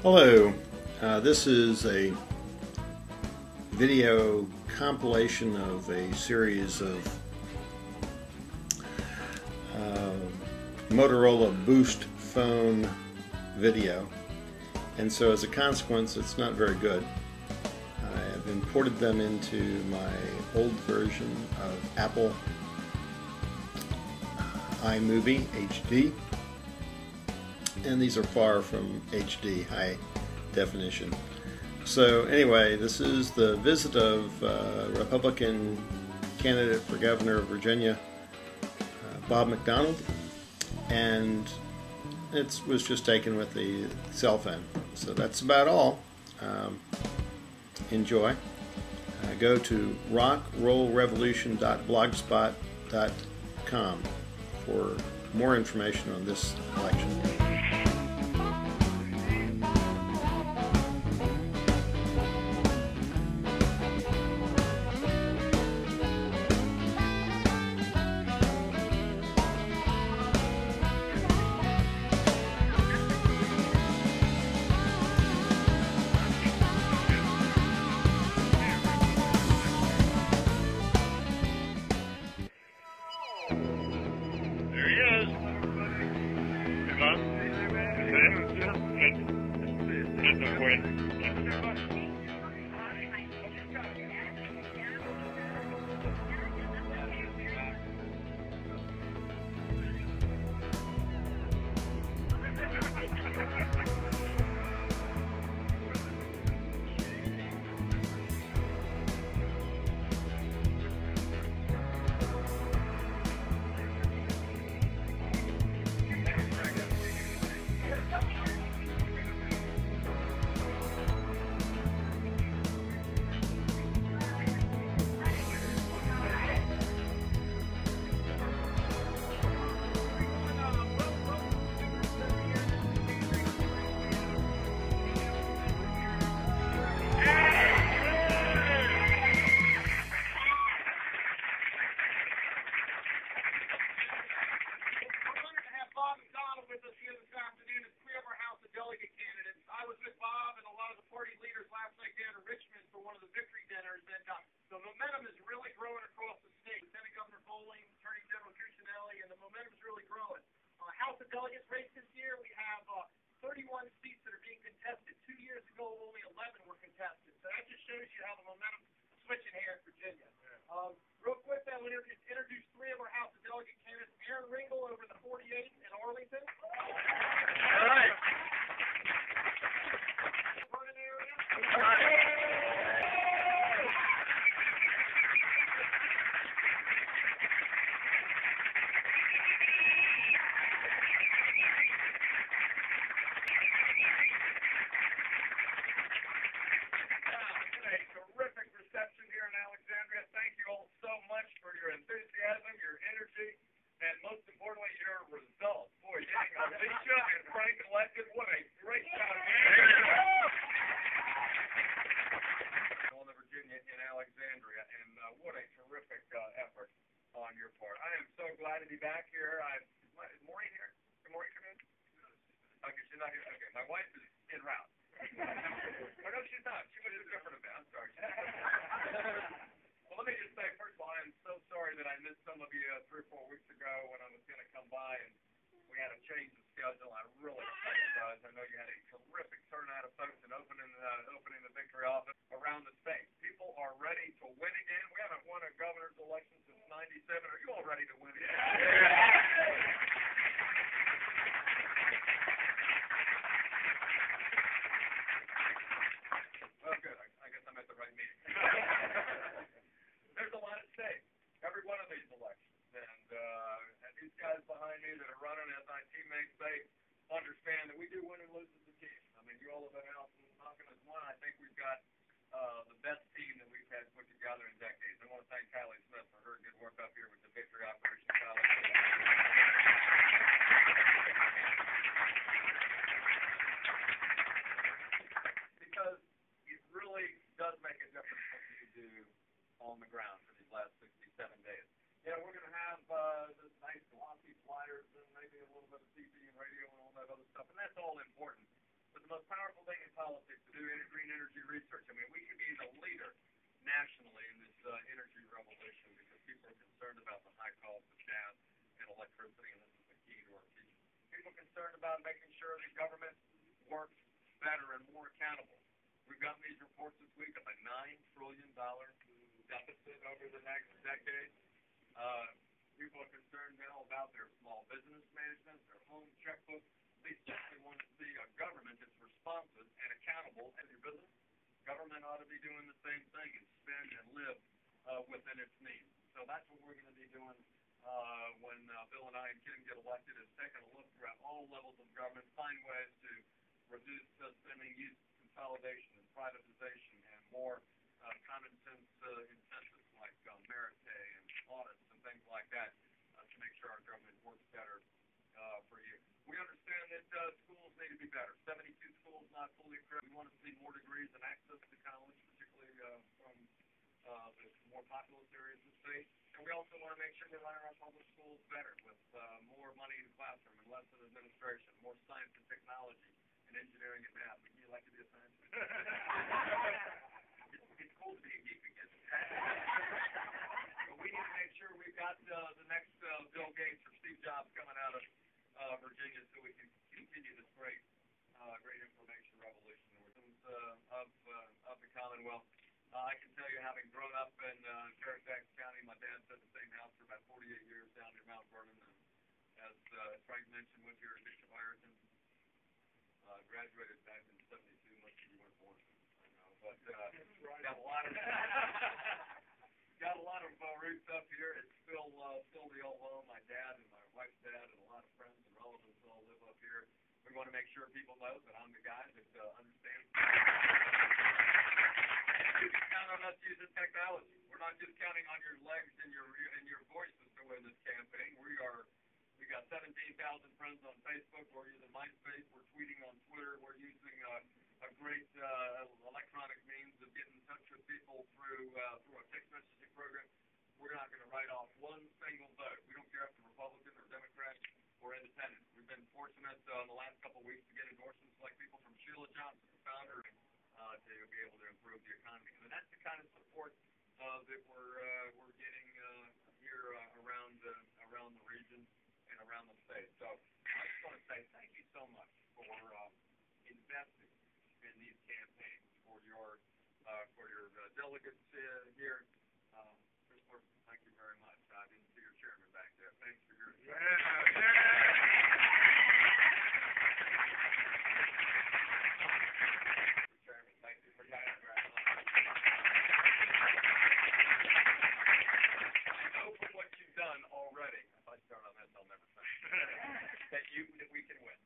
Hello, this is a video compilation of a series of Motorola Boost phone video, and so as a consequence it's not very good. I have imported them into my old version of Apple iMovie HD, and these are far from HD, high definition. So anyway, this is the visit of Republican candidate for governor of Virginia, Bob McDonnell, and it was just taken with the cell phone. So that's about all. Enjoy. Go to rockrollrevolution.blogspot.com for more information on this election. There he is. Come on. That's a win. I was with Bob and a lot of the party leaders last night down in Richmond for one of the victory dinners, and the momentum is really growing across the state. Lieutenant Governor Bowling, Attorney General Cuccinelli, and the momentum is really growing. House of Delegates race this year, we have 31 seats that are being contested. 2 years ago, only 11 were contested. So that just shows you how the momentum is switching here in Virginia. Real quick, I want to introduce three of our House of Delegate candidates. Aaron Ringel over the 48 in Arlington. All right. Terrific reception here in Alexandria. Thank you all so much for your enthusiasm, your energy, and most importantly, your results. Boy, getting Alicia and Frank elected, what a great job. On the Virginia in Alexandria, and what a terrific effort on your part. I am so glad to be back here. Is Maureen here? Can Maureen come in? Okay, she's not here. Okay, my wife is en route. Oh, no, she's not. She was a different event. I'm sorry. Well, let me just say, first of all, I am so sorry that I missed some of you 3 or 4 weeks ago when I was going to come by, and we had a change of schedule. I really apologize. I know you had a terrific turnout of folks in opening the victory office around the state. People are ready to win again. We haven't won a governor's election since '97. Are you all ready to win again? Oh, good. I guess I'm at the right meeting. There's a lot at stake. Every one of these elections. And these guys behind me that are running, as my teammates say, understand that we do win and lose as a team. I mean, you all have been out and knocking us one. I think we've got the best team that we've had put together in decades. I want to thank Kylie Smith for her good work up here with the victory operation. consolidation and privatization and more common sense incentives like merit pay and audits and things like that to make sure our government works better for you. We understand that schools need to be better. 72 schools not fully accredited. We want to see more degrees and access to college, particularly from the more populous areas of the state. And we also want to make sure we're running our public schools better with more money in the classroom and less in administration, more science and technology and engineering and math. Would you like to be a scientist? It's cool to be a geek again. But we need to make sure we've got the next Bill Gates or Steve Jobs coming out of Virginia so we can continue this great information revolution of the Commonwealth. I can tell you, having grown up in Fairfax County, my dad said the same house for about 48 years down near Mount Vernon. And as Frank mentioned, went here at Bishop Ireton. Graduated back in '72, much of you weren't born. I know, but got a lot of roots up here. It's still the old home. My dad and my wife's dad and a lot of friends and relatives all live up here. We want to make sure people know that I'm the guy that understands. You can count on us using technology. We're not just counting on your legs and your voices to win this campaign. We got 17,000 friends on Facebook. We're using MySpace. We're tweeting on Twitter. We're using a great electronic means of getting in touch with people through a text messaging program. We're not going to write off one single vote. We don't care if they're Republican or Democrat or independent. We've been fortunate in the last couple of weeks to get endorsements like people from Sheila Johnson, the founder, to be able to improve the economy. And that's the kind of support that we're getting here around the region and around the state. So I just want to say thank you so much for investing in these campaigns, for your delegates here. Chris Morrison, thank you very much. I didn't see your chairman back there. Thanks for your Chairman, thank you for your I know from what you've done already. If I start on this, I'll never finish. that we can win.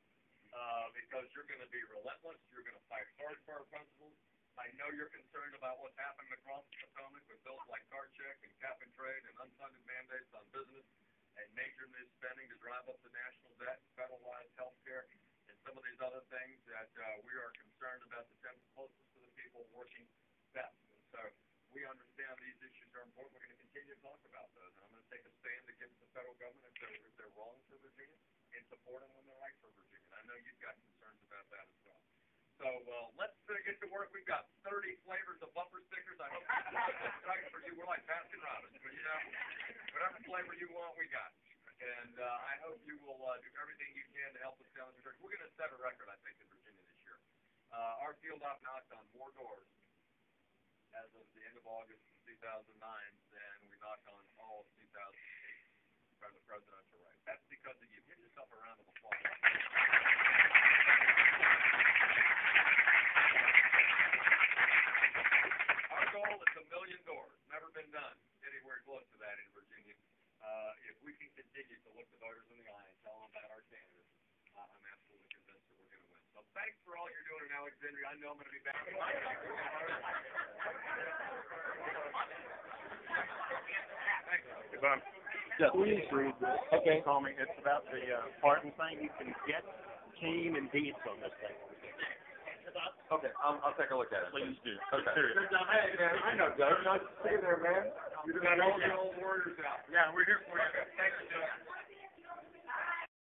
Because you're going to be relentless. You're going to fight hard for our principles. I know you're concerned about what's happening across the Potomac with bills like card check and cap and trade and unfunded mandates on business and major new spending to drive up the national debt, federalized health care, and some of these other things that we are concerned about the closest to the people working best. And so we understand these issues are important. We're going to continue to talk about those. And I'm going to take a stand against the federal government if they're wrong for Virginia and support them when they're right for Virginia. And I know you've got concerns about that as well. So let's get to work. We've got 30 flavors of bumper stickers. I hope it's right for you. We're like Baskin Robbins, but whatever flavor you want, we got. And I hope you will do everything you can to help us down the church. We're going to set a record, I think, in Virginia this year. Our field op knocked on more doors as of the end of August 2009 than we knocked on all of 2008 from the presidential race. That's because of you. Give yourself a round of applause. Our goal is 1 million doors. Never been done anywhere close to that in Virginia. If we can continue to look the voters in the eye and tell them about our candidates, I'm absolutely convinced that we're going to win. So thanks for all you're doing in Alexandria. I know I'm going to be back. If I'm please read this. Okay. Call me. It's about the pardon thing. You can get Kaine and deeds on this thing. Okay, I'll take a look at it. Please do. Okay. Hey, man, I know, Doug. Nice to see you there, man. You got all the old warriors out. Yeah, we're here for you. Thank you, Doug.